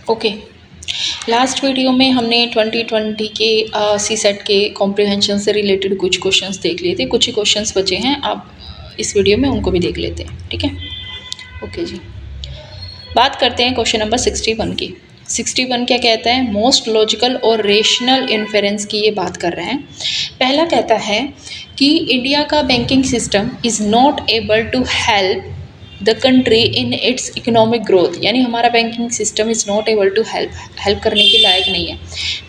Okay, last video में हमने 2020 के सी सेट के कॉम्प्रिहेंशन से रिलेटेड कुछ क्वेश्चंस देख लिए थे। कुछ ही क्वेश्चंस बचे हैं, आप इस वीडियो में उनको भी देख लेते हैं। ठीक है, ओके जी। बात करते हैं क्वेश्चन नंबर 61 की। 61 क्या कहता है? मोस्ट लॉजिकल और रेशनल इन्फेरेंस की ये बात कर रहे हैं। पहला कहता है कि इंडिया का banking system is not able to help the country in its economic growth, यानी हमारा banking system is not able to help करने के लायक नहीं है।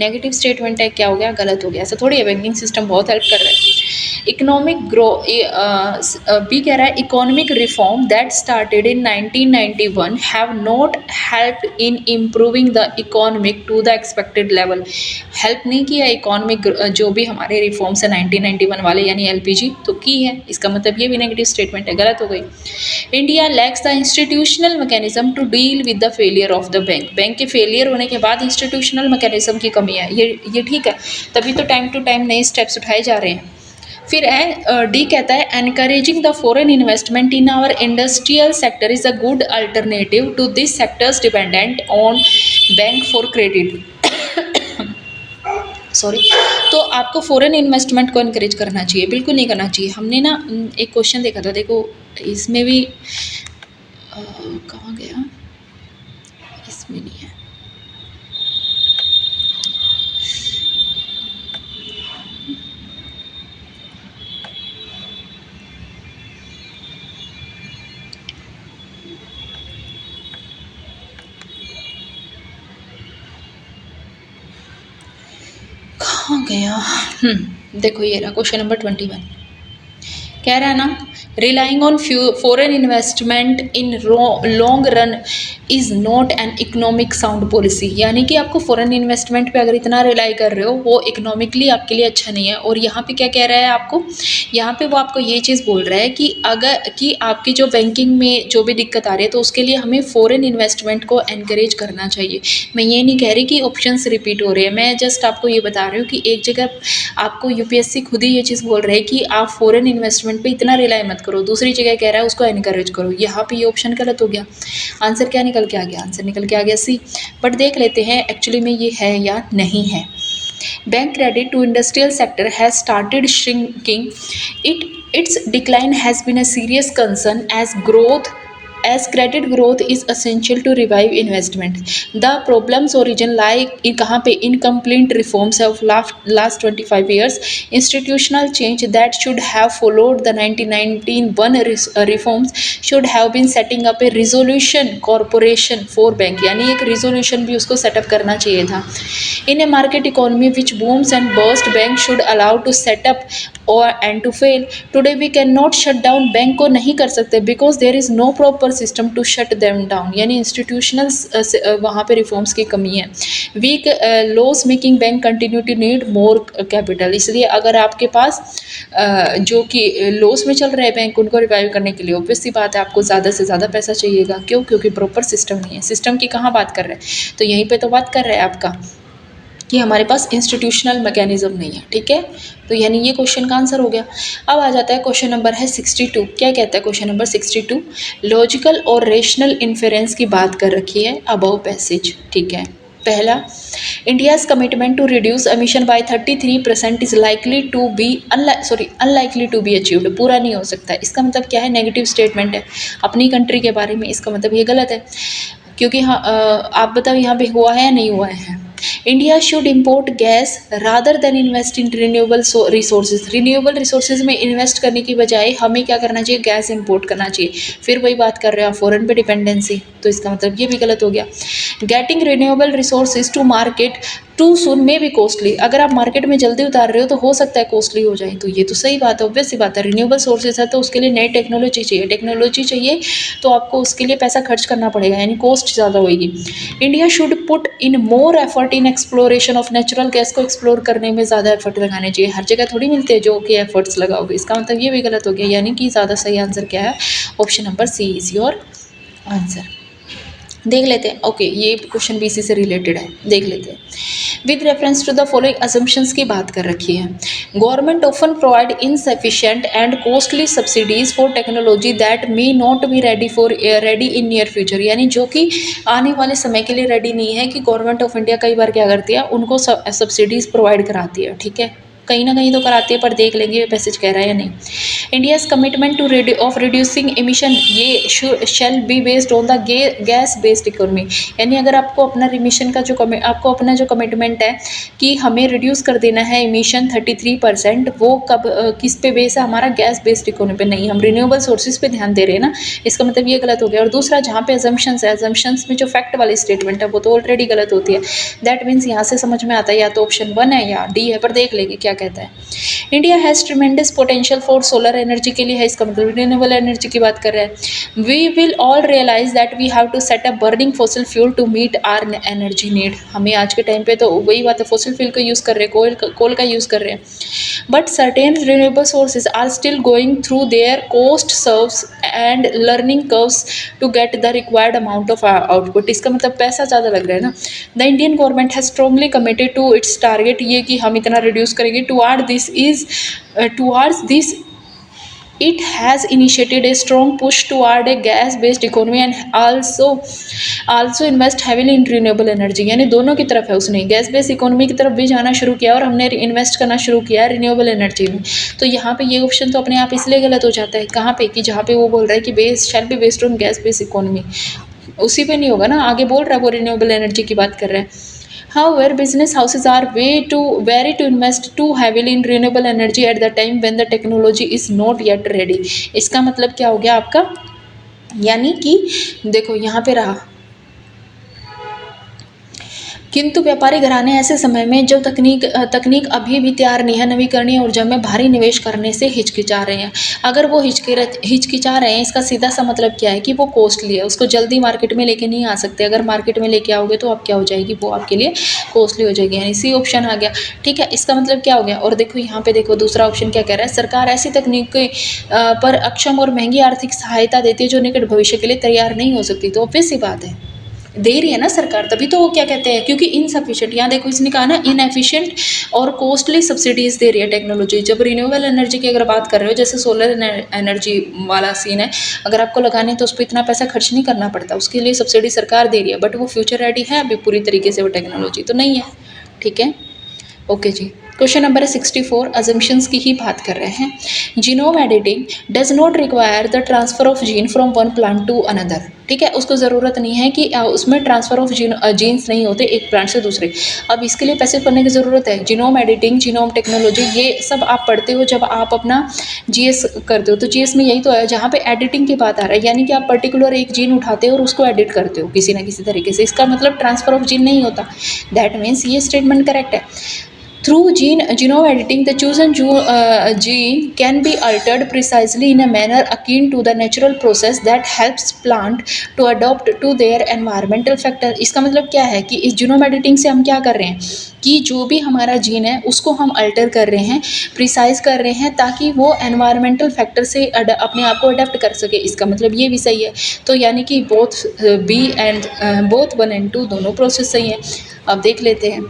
नेगेटिव स्टेटमेंट है, क्या हो गया? गलत हो गया। ऐसा थोड़ी है, बैंकिंग सिस्टम बहुत हेल्प कर रहा है। इकोनॉमिक ग्रो बी कह रहा है economic reform that started in 1991 have not helped in improving the economic to the expected level. Help नहीं किया इकोनॉमिक जो भी हमारे रिफॉर्म्स है 1991 वाले, यानी एलपीजी तो की है। इसका मतलब ये भी नेगेटिव स्टेटमेंट है, गलत हो गई। India lacks the institutional mechanism to deal with the failure of the bank. Bank के फेलियर होने के बाद इंस्टीट्यूशनल मैकेनिज्म की कमी है, ये ठीक है, तभी तो टाइम टू टाइम नए स्टेप्स उठाए जा रहे हैं। फिर डी कहता है encouraging the foreign investment in our industrial sector is a good alternative to this sectors dependent on bank for credit. Sorry, तो आपको फॉरेन इन्वेस्टमेंट को इनकरेज करना चाहिए, बिल्कुल नहीं करना चाहिए। हमने ना एक क्वेश्चन देखा था, देखो इसमें भी कहाँ गया, इसमें नहीं है। कहाँ गया? देखो ये रहा क्वेश्चन नंबर 21। कह रहा है ना, relying on foreign investment in long run is not an economic sound policy, यानी कि आपको फॉरेन इन्वेस्टमेंट पे अगर इतना रिलाई कर रहे हो वो इकोनॉमिकली आपके लिए अच्छा नहीं है। और यहाँ पे क्या कह रहा है आपको, यहाँ पे वो आपको ये चीज़ बोल रहा है कि अगर कि आपकी जो बैंकिंग में जो भी दिक्कत आ रही है तो उसके लिए हमें फॉरेन इन्वेस्टमेंट को एनकरेज करना चाहिए। मैं ये नहीं कह रही कि ऑप्शंस रिपीट हो रहे हैं, मैं जस्ट आपको ये बता रही हूँ कि एक जगह आपको यूपीएससी खुद ही ये चीज़ बोल रहा है कि आप फॉरेन इन्वेस्टमेंट पे इतना रिलाई मत करो, दूसरी जगह कह रहा है उसको एनकरेज करो। यहाँ पे ये ऑप्शन गलत हो गया। आंसर क्या निकल के आ गया? आंसर निकल के आ गया सी। बट देख लेते हैं एक्चुअली में ये है या नहीं है। Bank credit to industrial sector has started shrinking, its decline has been a serious concern as credit growth is essential to revive investment. The problems origin lie in कहाँ पे? Incomplete reforms of last 25 years. Institutional change that should have followed the 1991 reforms should have been setting up a resolution corporation for bank, यानी एक resolution भी उसको setup करना चाहिए था। In a market economy which booms and bursts, bank should allow to set up or and to fail. Today we cannot shut down bank को नहीं कर सकते because there is no proper system to shut them down, यानी institutional वहाँ पे reforms की कमी है। Weak loss making bank continue to need more capital, इसलिए अगर आपके पास जो कि लॉस में चल रहे बैंक उनको रिवाइव करने के लिए ऑब्वियस सी बात है आपको ज़्यादा से ज़्यादा पैसा चाहिएगा। क्यों? क्योंकि प्रॉपर सिस्टम नहीं है। सिस्टम की कहाँ बात कर रहे हैं? तो यहीं पे तो बात कर रहे हैं आपका कि हमारे पास इंस्टीट्यूशनल मैकेनिज्म नहीं है। ठीक है, तो यानी ये क्वेश्चन का आंसर हो गया। अब आ जाता है क्वेश्चन नंबर है 62। क्या कहता है क्वेश्चन नंबर 62? लॉजिकल और रेशनल इन्फेरेंस की बात कर रखी है अबव पैसेज। ठीक है, पहला, India's commitment to reduce emission by 33% is likely to be unlikely to be achieved, पूरा नहीं हो सकता। इसका मतलब क्या है? नेगेटिव स्टेटमेंट है अपनी कंट्री के बारे में, इसका मतलब ये गलत है। क्योंकि हाँ आप बताओ यहाँ पे हुआ है या नहीं हुआ है? India should import gas rather than invest in renewable resources. Renewable resources में इन्वेस्ट करने की बजाय हमें क्या करना चाहिए? गैस इंपोर्ट करना चाहिए। फिर वही बात कर रहे हो फॉरेन पे डिपेंडेंसी, तो इसका मतलब ये भी गलत हो गया। Getting renewable resources to market too soon में भी कॉस्टली, अगर आप मार्केट में जल्दी उतार रहे हो तो हो सकता है कॉस्टली हो जाए, तो ये तो सही बात है, ऑब्वियस सी बात है। रिन्यूएबल सोर्सेज है तो उसके लिए नई टेक्नोलॉजी चाहिए, टेक्नोलॉजी चाहिए तो आपको उसके लिए पैसा खर्च करना पड़ेगा, यानी कॉस्ट ज़्यादा होगी। India should put in more effort in exploration of natural gas, को एक्सप्लोर करने में ज़्यादा एफर्ट लगाने चाहिए। हर जगह थोड़ी मिलते हैं जो कि एफर्ट्स लगाओगे, इसका मतलब ये भी गलत हो गया। यानी कि ज़्यादा सही आंसर क्या है? Option number C is your answer. देख लेते हैं। ओके, ये क्वेश्चन भी इसी से रिलेटेड है, देख लेते हैं। With reference to the following assumptions की बात कर रखी है। Government often provide insufficient and costly subsidies for technology that may not be ready in near future, यानी जो कि आने वाले समय के लिए रेडी नहीं है, कि गवर्नमेंट ऑफ इंडिया कई बार क्या करती है, उनको सब्सिडीज प्रोवाइड कराती है, ठीक है, कहीं ना कहीं तो कराती है, पर देख लेंगे ये पैसेज कह रहा है या नहीं। India's commitment to of reducing emission ये shall be based on the gas based economy, यानी अगर आपको अपना एमिशन का जो आपको अपना जो कमिटमेंट है कि हमें रिड्यूस कर देना है एमिशन 33%, वो कब किस पे बेस है, हमारा गैस बेस्ड इकोनॉमी पे नहीं, हम रिन्यूएबल सोर्सेज पे ध्यान दे रहे हैं ना, इसका मतलब ये गलत हो गया। और दूसरा, जहाँ पे अजम्पशंस है, अजम्पशंस में जो फैक्ट वाली स्टेटमेंट है वो तो ऑलरेडी गलत होती है। दैट मीन्स यहाँ से समझ में आता है या तो ऑप्शन 1 है या डी है, पर देख लेंगे क्या कहता है। India has tremendous potential for solar energy के लिए है, इसका मतलब रिन्यूएबल एनर्जी की बात कर रहे हैं। We will all realise that we have to set up burning fossil fuel to meet our energy need. हमें आज के टाइम पे तो वही बात है, फॉसिल फ्यूल का यूज़ कर रहे हैं, कोल का यूज़ कर रहे हैं, but certain renewable sources are still going through their cost curves and learning curves to get the required amount of output. इसका मतलब पैसा ज़्यादा लग रहा है ना। The Indian government has strongly committed to its target, ये कि हम इतना रिड्यूस करेंगे। Towards this it has initiated a strong push toward a gas based economy and also invest heavily in renewable energy, यानी दोनों की तरफ है, उसने गैस बेस्ड इकोनॉमी की तरफ भी जाना शुरू किया और हमने इन्वेस्ट करना शुरू किया है रिन्यूएबल एनर्जी में। तो यहाँ पे ये ऑप्शन तो अपने आप इसलिए गलत हो जाता है, कहाँ पे, कि जहाँ पे वो बोल रहा है कि base shall be based on gas based economy, उसी पे नहीं होगा ना, आगे बोल रहा है वो रिन्यूएबल एनर्जी की बात कर रहा है। However, business houses are wary to invest too heavily in renewable energy at the time when the technology is not yet ready। इसका मतलब क्या हो गया आपका, यानी कि देखो यहाँ पे रहा, किंतु व्यापारी घराने ऐसे समय में जब तकनीक अभी भी तैयार नहीं है, नवीकरणीय ऊर्जा में भारी निवेश करने से हिचकिचा रहे हैं। अगर वो हिचकिचा रहे हैं, इसका सीधा सा मतलब क्या है कि वो कॉस्टली है, उसको जल्दी मार्केट में लेके नहीं आ सकते। अगर मार्केट में लेके आओगे तो अब क्या हो जाएगी, वो आपके लिए कॉस्टली हो जाएगी, यानी सी ऑप्शन आ गया, ठीक है। इसका मतलब क्या हो गया, और देखो यहाँ पे देखो दूसरा ऑप्शन क्या कह रहा है, सरकार ऐसी तकनीक पर अक्षम और महंगी आर्थिक सहायता देती है जो निकट भविष्य के लिए तैयार नहीं हो सकती। तो ऑब्वियस सी बात है, दे रही है ना सरकार, तभी तो वो क्या कहते हैं, क्योंकि इनसफिशिएंट, यहाँ देखो इसने कहा ना इनएफिशिएंट और कॉस्टली सब्सिडीज दे रही है टेक्नोलॉजी। जब रिन्यूएबल एनर्जी की अगर बात कर रहे हो, जैसे सोलर एनर्जी वाला सीन है, अगर आपको लगाने तो उस पर इतना पैसा खर्च नहीं करना पड़ता, उसके लिए सब्सिडी सरकार दे रही है, बट वो फ्यूचर रेडी है अभी पूरी तरीके से वो टेक्नोलॉजी तो नहीं है, ठीक है। ओके जी, क्वेश्चन नंबर 64, अजम्पशंस की ही बात कर रहे हैं। Genome editing does not require the transfer of gene from one plant to another, ठीक है, उसको ज़रूरत नहीं है कि उसमें ट्रांसफ़र ऑफ जीन्स नहीं होते एक प्लांट से दूसरे। अब इसके लिए पैसे पढ़ने की ज़रूरत है। जीनोम एडिटिंग, जीनोम टेक्नोलॉजी, ये सब आप पढ़ते हो जब आप अपना जीएस करते हो, तो जीएस में यही तो है जहाँ पे एडिटिंग की बात आ रहा है, यानी कि आप पर्टिकुलर एक जीन उठाते हो और उसको एडिट करते हो किसी ना किसी तरीके से, इसका मतलब ट्रांसफ़र ऑफ जीन नहीं होता। दैट मीन्स ये स्टेटमेंट करेक्ट है। Through genome editing, the chosen gene can be altered precisely in a manner akin to the natural process that helps plant to adapt to their environmental factor। इसका मतलब क्या है कि इस genome editing से हम क्या कर रहे हैं कि जो भी हमारा जीन है उसको हम अल्टर कर रहे हैं, प्रिसाइज कर रहे हैं, ताकि वो एनवायरमेंटल फैक्टर से अपने आप को अडेप्ट कर सके। इसका मतलब ये भी सही है। तो यानी कि both B and both 1 and 2 दोनों प्रोसेस सही हैं। अब देख लेते हैं।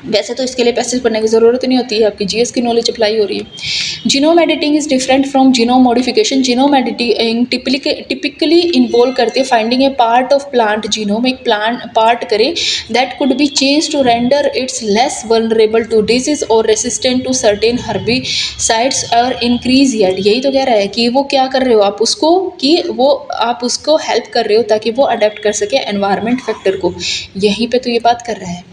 वैसे तो इसके लिए पैसेज पढ़ने की ज़रूरत नहीं होती है, आपकी जीएस की नॉलेज अप्लाई हो रही है। Genome editing is different from genome modification. Genome editing typically involve करती है finding a part of plant genome, एक प्लांट पार्ट करे that could be change to render its less vulnerable to disease और resistant to certain herbicides और increase yield. यही तो कह रहा है कि वो क्या कर रहे हो आप उसको, कि वो आप उसको हेल्प कर रहे हो ताकि वो अडेप्ट कर सके एनवायरमेंट फैक्टर को। यहीं पे तो ये बात कर रहा है।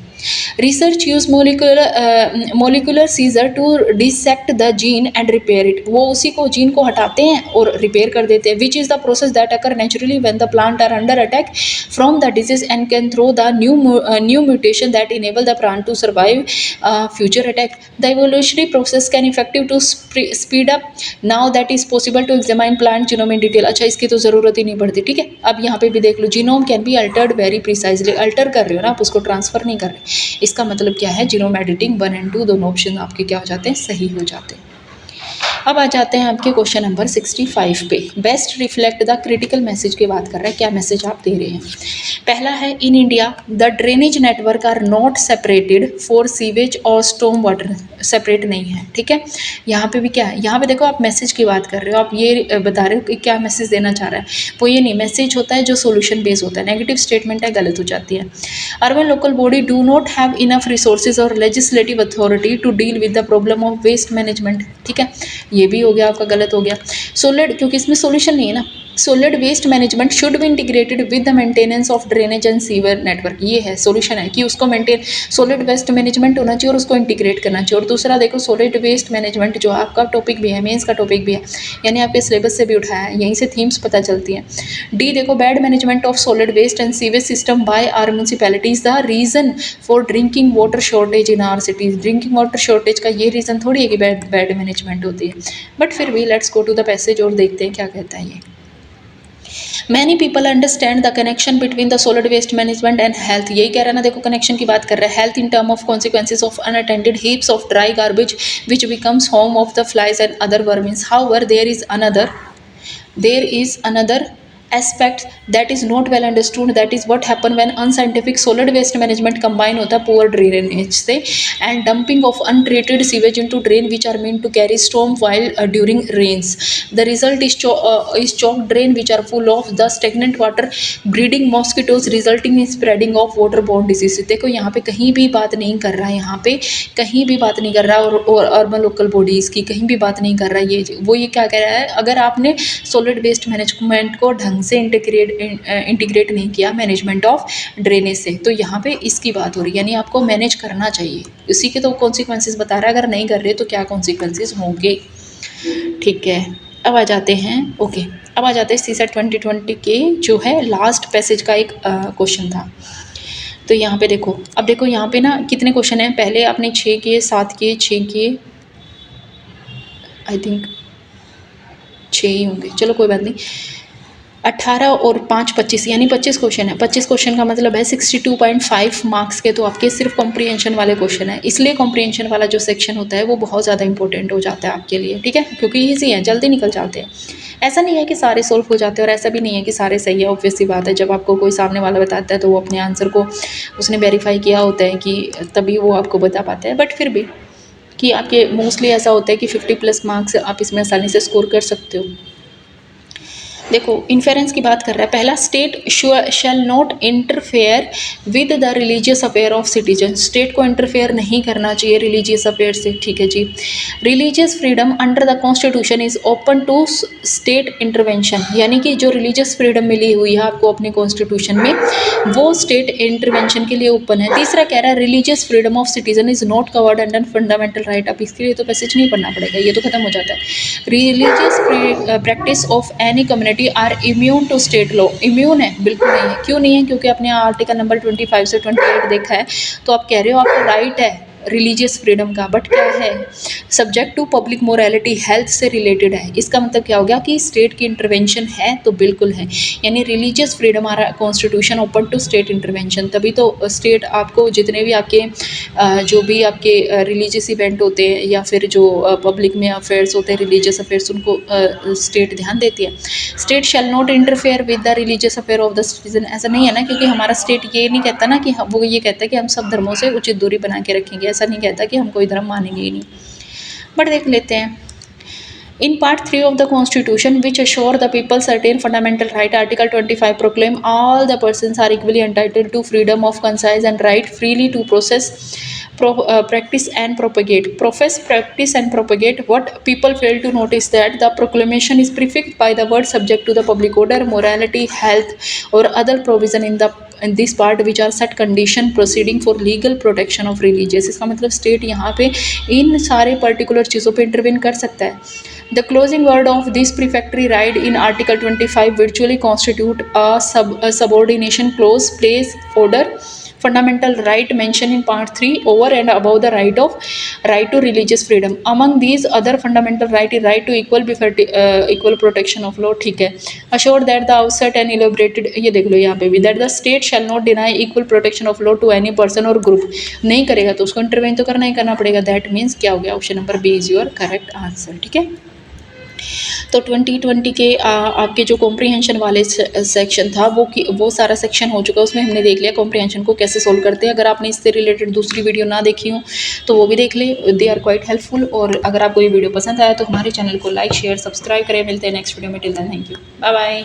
Research use molecular scissor to dissect the gene and repair it. वो उसी को जीन को हटाते हैं और रिपेयर कर देते हैं। Which is the process that occur naturally when the plant are under attack from the disease and can throw the new mutation that enable the plant to survive future attack. The evolutionary process can effective to speed up now that is possible to examine plant genome in detail. अच्छा, इसकी तो ज़रूरत ही नहीं पड़ती, ठीक है। अब यहाँ पे भी देख लो, genome can be altered very precisely. Alter कर रहे हो ना आप, उसको ट्रांसफर नहीं कर रहे। इसका मतलब क्या है, जीनोम एडिटिंग 1 and 2 दोनों ऑप्शन आपके क्या हो जाते हैं, सही हो जाते हैं। अब आ जाते हैं आपके क्वेश्चन नंबर 65 पे। Best reflect the critical message की बात कर रहा है, क्या मैसेज आप दे रहे हैं। पहला है in India the drainage network are not separated for sewage और स्टॉर्म वाटर, सेपरेट नहीं है, ठीक है। यहाँ पे भी क्या है, यहाँ पे देखो आप मैसेज की बात कर रहे हो, आप ये बता रहे हो कि क्या मैसेज देना चाह रहा है, वो ये नहीं, मैसेज होता है जो सोल्यूशन बेस होता है, नेगेटिव स्टेटमेंट है गलत हो जाती है। Urban local body do not have enough resources और legislative authority to deal with the problem of waste management, ठीक है, ये भी हो गया आपका, गलत हो गया। सोलिड, क्योंकि इसमें सोल्यूशन नहीं है ना, solid waste management should be integrated with the maintenance of drainage and sewer network, ये है सॉल्यूशन है कि उसको मेंटेन, सॉलिड वेस्ट मैनेजमेंट होना चाहिए और उसको इंटीग्रेट करना चाहिए। और दूसरा देखो सॉलिड वेस्ट मैनेजमेंट जो आपका टॉपिक भी है, मेंस का टॉपिक भी है, यानी आपके सिलेबस से भी उठाया है, यहीं से थीम्स पता चलती हैं। डी देखो bad management of solid waste and sewage system by our municipalities the reason for drinking water shortage in our cities, drinking water shortage का ये रीज़न थोड़ी है कि बैड मैनेजमेंट होती है, बट फिर भी let's go to the passage और देखते हैं क्या कहता है ये। Many people understand the connection between the solid waste management and health, यही कह रहा है ना, देखो कनेक्शन की बात कर रहा है, health in term of consequences of unattended heaps of dry garbage which becomes home of the flies and other vermins, however there is another aspect that is not well understood, that is what happen when unscientific solid waste management combine होता है poor drainage से and dumping of untreated sewage into drain which are meant to carry storm while during rains. The result is choked drain which are full of the stagnant water breeding mosquitoes resulting in spreading of waterborne disease. देखो यहाँ पे कहीं भी बात नहीं कर रहा है, यहाँ पे कहीं भी बात नहीं कर रहा, और अर्बन लोकल बॉडीज़ की कहीं भी बात नहीं कर रहा है, ये क्या कह रहा है, अगर आपने सॉलिड वेस्ट मैनेजमेंट को ढंग से इंटीग्रेट नहीं किया मैनेजमेंट ऑफ ड्रेनेज से, तो यहाँ पे इसकी बात हो रही है, यानी आपको मैनेज करना चाहिए, इसी के तो कॉन्सिक्वेंसेस बता रहा है, अगर नहीं कर रहे तो क्या कॉन्सिक्वेंसेस होंगे, ठीक है। अब आ जाते हैं ओके, अब आ जाते हैं सीसेट 2020 के जो है लास्ट पैसेज का एक क्वेश्चन था। तो यहाँ पे देखो, अब देखो यहाँ पे ना कितने क्वेश्चन हैं, पहले आपने 6 किए, 7 किए, 6 किए, आई थिंक 6 ही होंगे, चलो कोई बात नहीं, 18 और 5 25, यानी 25 क्वेश्चन है। 25 क्वेश्चन का मतलब है 62.5 मार्क्स के तो आपके सिर्फ कॉम्प्रीहेंशन वाले क्वेश्चन है, इसलिए कॉम्प्रीहेंशन वाला जो सेक्शन होता है वो बहुत ज़्यादा इंपॉर्टेंट हो जाता है आपके लिए, ठीक है, क्योंकि ईजी है, जल्दी निकल जाते हैं। ऐसा नहीं है कि सारे सोल्व हो जाते हैं और ऐसा भी नहीं है कि सारे सही है, ऑब्वियस सी बात है, जब आपको कोई सामने वाला बताता है तो वो अपने आंसर को उसने वेरीफाई किया होता है कि तभी वो आपको बता पाता है, बट फिर भी कि आपके मोस्टली ऐसा होता है कि 50+ मार्क्स आप इसमें आसानी से स्कोर कर सकते हो। देखो इन्फेरेंस की बात कर रहा है, पहला state shall not interfere with the religious affair of citizen, state को इंटरफेयर नहीं करना चाहिए रिलीजियस अफेयर से, ठीक है जी। Religious freedom under the constitution is open to state intervention, यानी कि जो रिलीजियस फ्रीडम मिली हुई है आपको अपने कॉन्स्टिट्यूशन में वो स्टेट इंटरवेंशन के लिए ओपन है। तीसरा कह रहा है religious freedom of citizen is not covered under fundamental right, अब इसके लिए तो पैसेज नहीं पढ़ना पड़ेगा, ये तो खत्म हो जाता है। Religious practice of any community are immune to state law, immune है, बिल्कुल नहीं है, क्यों नहीं है, क्योंकि आपने आर्टिकल नंबर 25 से 28 देखा है, तो आप कह रहे हो आपको राइट है रिलीजियस फ्रीडम का, बट क्या है, subject to public morality, health से रिलेटेड है, इसका मतलब क्या हो गया कि स्टेट की इंटरवेंशन है, तो बिल्कुल है, यानी रिलीजियस फ्रीडम आ रहा है, constitution open to state intervention, तभी तो स्टेट आपको जितने भी आपके जो भी आपके रिलीजियस इवेंट होते हैं या फिर जो पब्लिक में अफेयर्स होते हैं रिलीजियस अफेयर्स, उनको स्टेट ध्यान देती है। State shall not interfere with the religious affair of the citizen, ऐसा नहीं है ना, क्योंकि हमारा स्टेट ये नहीं कहता ना कि वो ये कहता है कि हम सब धर्मों से उचित दूरी बना के रखेंगे, ऐसा नहीं कहता कि हम कोई धर्म मानेंगे ही नहीं, बट देख लेते हैं। In Part 3 of the Constitution, which assure the people certain fundamental right, Article 25 proclaim all the persons are equally entitled to freedom of conscience and right freely to practice and propagate. Profess, practice and propagate. What people fail to notice that the proclamation is prefixed by the word subject to the public order, morality, health, or other provision in this part which are set condition proceeding for legal protection of religious. इसका मतलब state यहाँ पे इन सारे particular चीज़ों पे intervene कर सकता है। The closing word of this prefatory right in Article 25 virtually constitute a subordination clause, place, order, fundamental right mentioned in Part 3 over and above the right to religious freedom. Among these other fundamental right is right to equal protection of law, ठीक है। Assured that the outset and elaborated, ये देख लो यहाँ पे भी, that the state shall not deny equal protection of law to any person or group, नहीं करेगा तो उसको इंटरवेन तो करना ही करना पड़ेगा, that means क्या हो गया, option number B is your correct answer, ठीक है। तो 2020 के आपके जो कॉम्प्रिहेंशन वाले सेक्शन था वो सारा सेक्शन हो चुका है, उसमें हमने देख लिया कॉम्प्रिहेंशन को कैसे सोल्व करते हैं। अगर आपने इससे रिलेटेड दूसरी वीडियो ना देखी हो तो वो भी देख ले, दे आर क्वाइट हेल्पफुल। और अगर आपको ये वीडियो पसंद आया तो हमारे चैनल को लाइक शेयर सब्सक्राइब करें। मिलते हैं नेक्स्ट वीडियो में, till then thank you, bye bye.